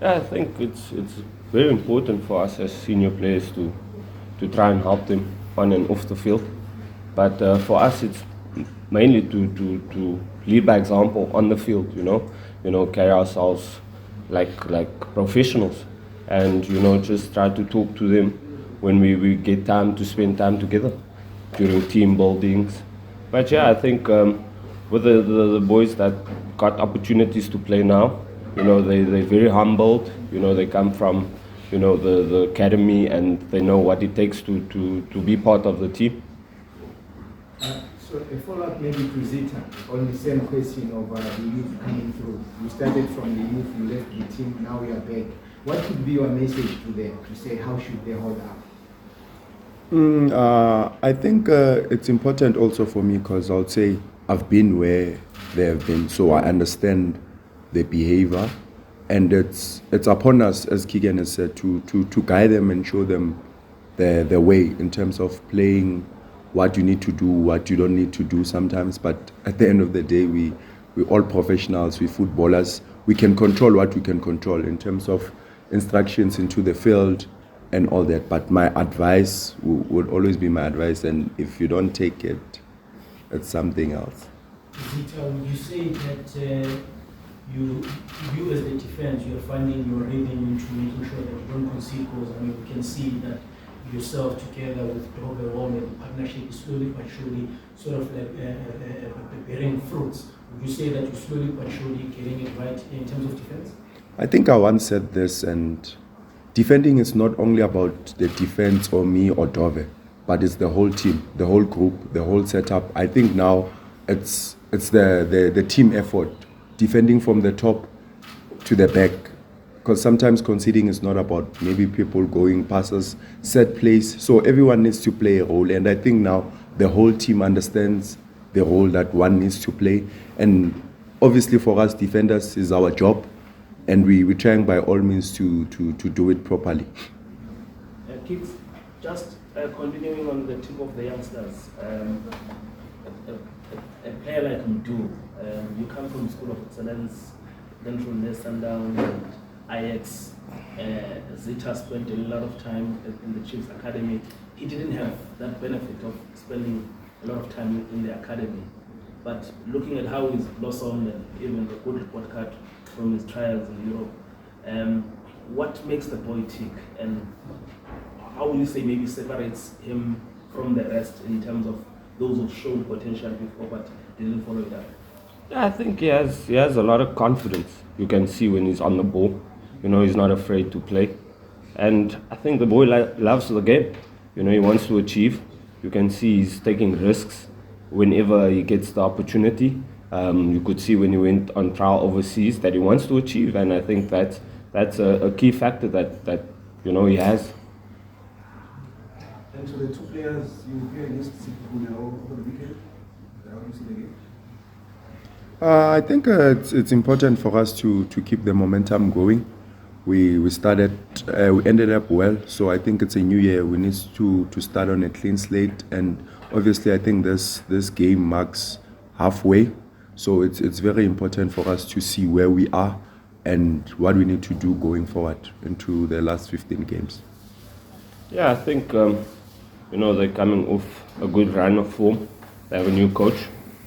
Yeah, I think it's very important for us as senior players to try and help them on and off the field. But for us, it's mainly to lead by example on the field. Carry ourselves like professionals, and just try to talk to them when we get time to spend time together during team buildings. But yeah, I think with the boys that got opportunities to play now, they're very humbled. They come from the academy, and they know what it takes to be part of the team. So a follow-up maybe to Zitha on the same question of the youth coming through. You started from the youth, you left the team, now you are back. What could be your message to them to say how should they hold up? I think it's important also for me because I would say I've been where they have been, so I understand their behavior, and it's upon us, as Keegan has said, to guide them and show them the way in terms of playing, what you need to do, what you don't need to do sometimes. But at the end of the day, we're all professionals, we're footballers. We can control what we can control in terms of instructions into the field and all that. But my advice would always be my advice, and if you don't take it, it's something else. Zitha, would you say that you as the defense, you're finding your rhythm into making sure that you don't concede goals? I mean, we can see that yourself together with Robert Rome, the partnership is slowly but surely sort of like bearing fruits. Would you say that you're slowly but surely getting it right in terms of defense? I think I once said this, and defending is not only about the defense or me or Dove, but it's the whole team, the whole group, the whole setup. I think now it's the team effort, defending from the top to the back. Because sometimes conceding is not about maybe people going passes, set plays. So everyone needs to play a role. And I think now the whole team understands the role that one needs to play. And obviously for us defenders is our job. And we're trying by all means to do it properly. Kids, just continuing on the tip of the youngsters, a player like Mdu, you come from School of Excellence, then from there Sundown and Ajax. Zitha spent a lot of time in the Chiefs Academy. He didn't have that benefit of spending a lot of time in the academy. But looking at how he's blossomed and even the good report card from his trials in Europe, what makes the boy tick, and how will you say maybe separates him from the rest in terms of those who've shown potential before but didn't follow it up? Yeah, I think he has a lot of confidence. You can see when he's on the ball. He's not afraid to play. And I think the boy loves the game. He wants to achieve. You can see he's taking risks whenever he gets the opportunity. You could see when he went on trial overseas that he wants to achieve. And I think that's a key factor that he has. And so the two players you play against Sekhukhune over the weekend, how do you see the game? I think it's important for us to keep the momentum going. We ended up well, so I think it's a new year. We need to start on a clean slate, and obviously I think this game marks halfway, so it's very important for us to see where we are and what we need to do going forward into the last 15 games. Yeah, I think they're coming off a good run of form. They have a new coach.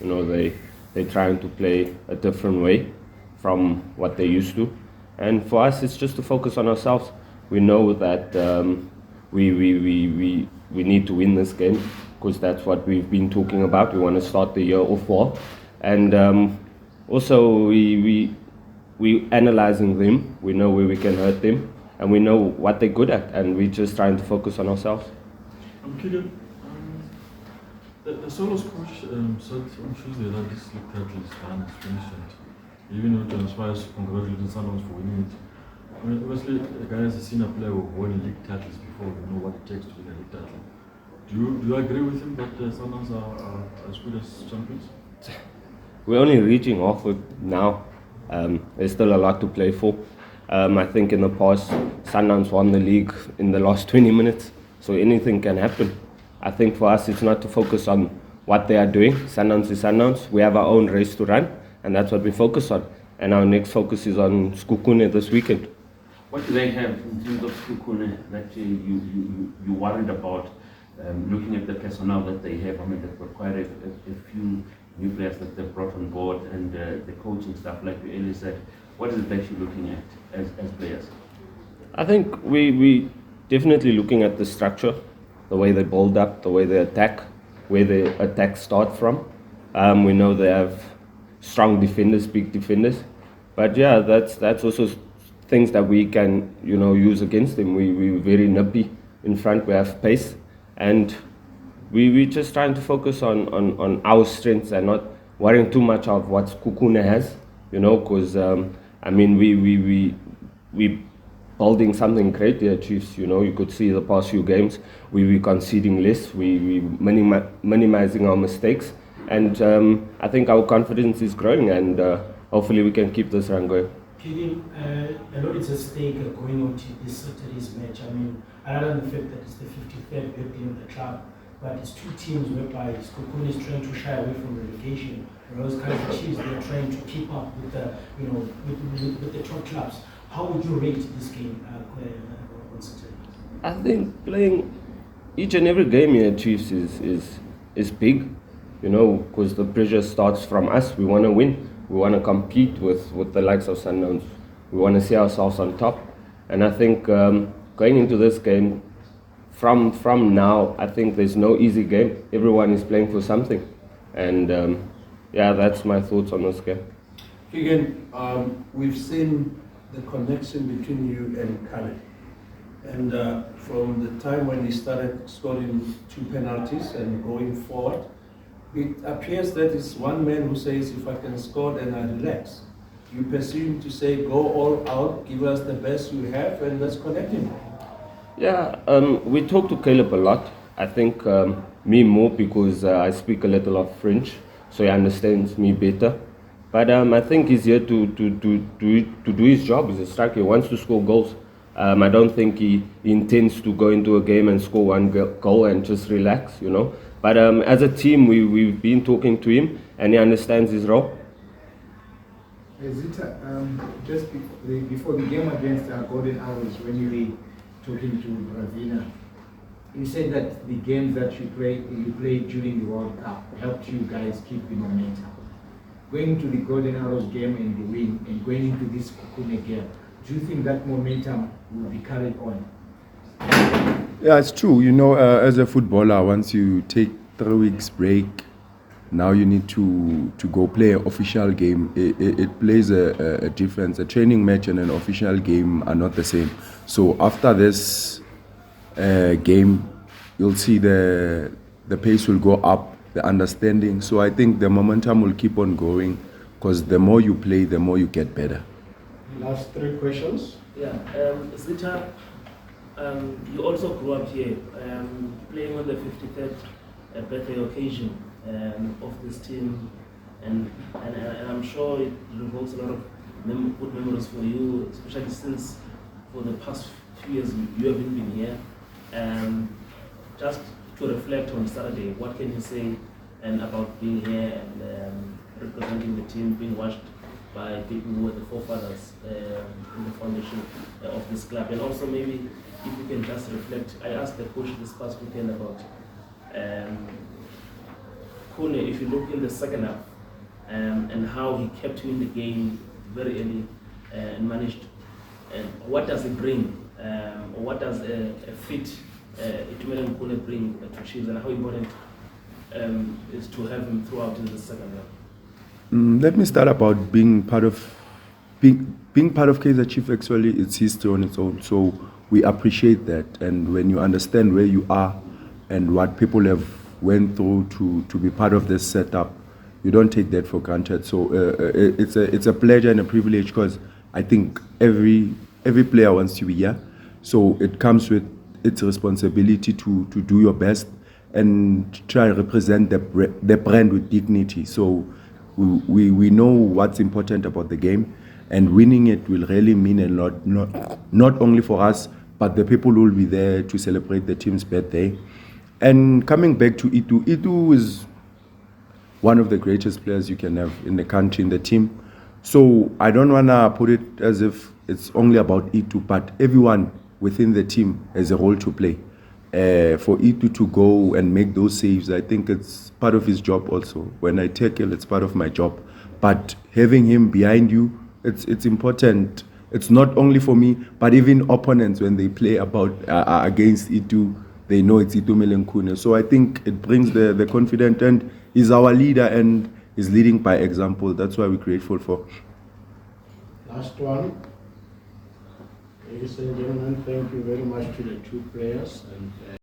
They're trying to play a different way from what they used to. And for us, it's just to focus on ourselves. We know that we need to win this game because that's what we've been talking about. We want to start the year off well. And also, we analyzing them. We know where we can hurt them. And we know what they're good at. And we're just trying to focus on ourselves. Keegan, the Solos coach said on Tuesday that this league title is done, it's finished, and even though John Spies congratulating Sundowns for winning it. I mean, obviously, the guy has a senior player who won league titles before, we know what it takes to win a league title. Do you agree with him that Sundowns are as good as champions? We're only reaching halfway now. There's still a lot to play for. I think in the past, Sundowns won the league in the last 20 minutes, so anything can happen. I think for us, it's not to focus on what they are doing. Sundowns is Sundowns. We have our own race to run, and that's what we focus on. and our next focus is on Sekhukhune this weekend. What do they have in terms of Sekhukhune that you worried about, looking at the personnel that they have? I mean, they've got quite a few new players that they've brought on board, and the coaching staff, like you earlier said. What is it that you're looking at as players? I think we definitely looking at the structure, the way they build up, the way they attack, where the attack start from. We know they have strong defenders, big defenders, but yeah, that's also things that we can use against them. We're very nippy in front. We have pace, and we just trying to focus on our strengths and not worrying too much of what Sekhukhune has, because I mean we building something great there, Chiefs. You could see the past few games we conceding less, we minimizing our mistakes, and I think our confidence is growing, and hopefully we can keep this run going. Keegan, a lot is at stake going on to this Saturday's match. I mean, other than the fact that it's the 53rd birthday of the club, but it's two teams whereby Sekhukhune is trying to shy away from relegation, whereas Kaizer Chiefs, they're trying to keep up with the with the top clubs. How would you rate this game on Saturday? I think playing each and every game here at Chiefs is big, because the pressure starts from us. We want to win. We want to compete with the likes of Sundowns. We want to see ourselves on top. And I think going into this game, from now, I think there's no easy game. Everyone is playing for something. And yeah, that's my thoughts on this game. Keegan, we've seen the connection between you and Kale. And from the time when he started scoring 2 penalties and going forward, it appears that it's one man who says, if I can score, then I relax. You pursue him to say, go all out, give us the best you have, and let's connect him. Yeah, we talk to Caleb a lot. I think me more because I speak a little of French, so he understands me better. But I think he's here to do his job. He's a striker. He wants to score goals. I don't think he intends to go into a game and score one goal and just relax, But as a team, we've been talking to him, and he understands his role. Zitha, just before the game against Golden Arrows, when you were talking to Ravina, you said that the games that you played during the World Cup helped you guys keep the momentum. Going into the Golden Arrows game and the win, and going into this Sekhukhune game, do you think that momentum will be carried on? Yeah, it's true. As a footballer, once you take 3 weeks break, now you need to go play an official game. It plays a difference. A training match and an official game are not the same. So after this game, you'll see the pace will go up, the understanding. So I think the momentum will keep on going, because the more you play, the more you get better. Last 3 questions. Yeah, Zitha, you also grew up here, playing on the 53rd birthday occasion of this team, and I'm sure it evokes a lot of good memories for you, especially since for the past few years you haven't been here. Just to reflect on Saturday, what can you say about being here and representing the team, being watched by people who were the forefathers in the foundation of this club? And also maybe if you can just reflect, I asked the coach this past weekend about Kune, if you look in the second half and how he kept you in the game very early and managed, and what does it bring, or what does a fit Itumeleng Kune bring to Chiefs, and how important is to have him throughout in the second half? Let me start about being part of Kaizer Chiefs. Actually, it's history on its own. So we appreciate that, and when you understand where you are and what people have went through to be part of this setup, you don't take that for granted. So it's a pleasure and a privilege, because I think every player wants to be here. So it comes with its responsibility to do your best and try to represent the brand with dignity. So we know what's important about the game, and winning it will really mean a lot, not only for us, but the people who will be there to celebrate the team's birthday. And coming back to Itu is one of the greatest players you can have in the country, in the team. So I don't want to put it as if it's only about Itu, but everyone within the team has a role to play. For Itu to go and make those saves, I think it's part of his job also. When I tackle, it's part of my job. But having him behind you, it's important. It's not only for me, but even opponents when they play against Itu, they know it's Itu Melenkune. So I think it brings the confidence, and he's our leader and is leading by example. That's why we're grateful for. Last one. Ladies and gentlemen, thank you very much to the two players. And